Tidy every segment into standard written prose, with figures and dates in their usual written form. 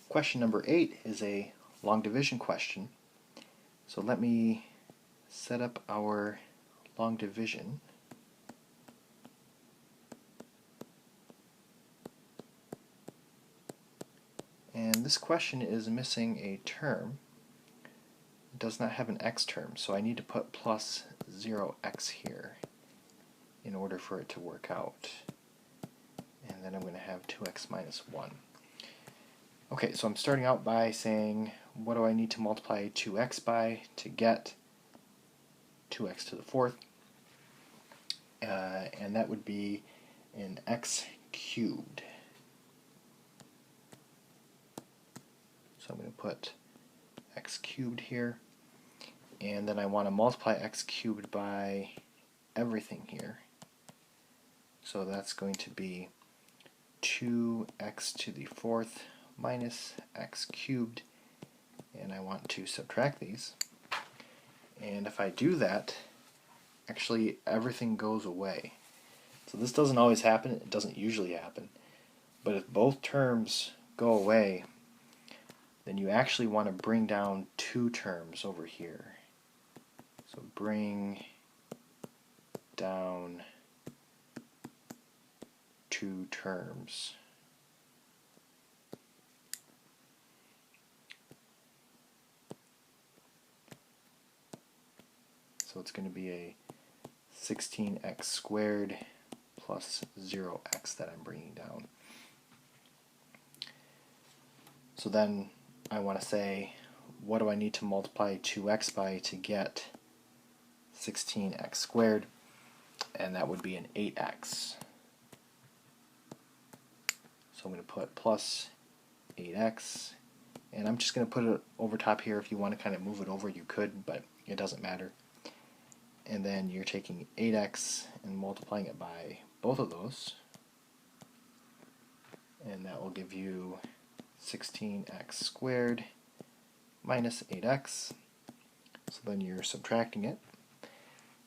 Question number 8 is a long division question. So let me set up our long division. And this question is missing a term. It does not have an x term, so I need to put plus 0x here in order for it to work out. And then I'm going to have 2x minus 1. Okay, so I'm starting out by saying, what do I need to multiply 2x by to get 2x to the fourth? And that would be an x cubed. So I'm going to put x cubed here, and then I want to multiply x cubed by everything here. So that's going to be 2x to the fourth minus x cubed, and I want to subtract these. And if I do that, actually everything goes away. So this doesn't always happen, it doesn't usually happen, but if both terms go away, then you actually want to bring down two terms over here. So bring down two terms. So it's going to be a 16x squared plus 0x that I'm bringing down. So then I want to say, what do I need to multiply 2x by to get 16x squared? And that would be an 8x. So I'm going to put plus 8x, and I'm just going to put it over top here. If you want to kind of move it over, you could, but it doesn't matter. And then you're taking 8x and multiplying it by both of those, and that will give you 16x squared minus 8x. So then you're subtracting it,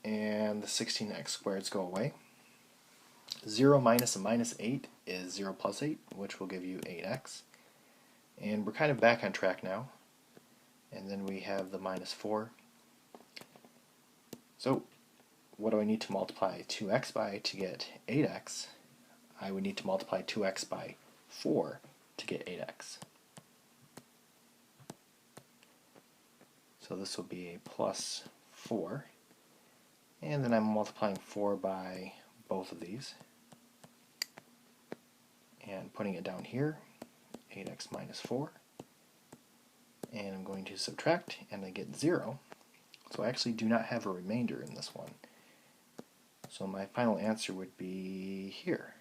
and the 16x squareds go away. 0 minus a minus 8 is 0 plus 8, which will give you 8x. And we're kind of back on track now. And then we have the minus 4. So what do I need to multiply 2x by to get 8x? I would need to multiply 2x by 4 to get 8x. So this will be a plus 4. And then I'm multiplying 4 by both of these and putting it down here, 8x minus 4. And I'm going to subtract, and I get 0. So I actually do not have a remainder in this one. So my final answer would be here.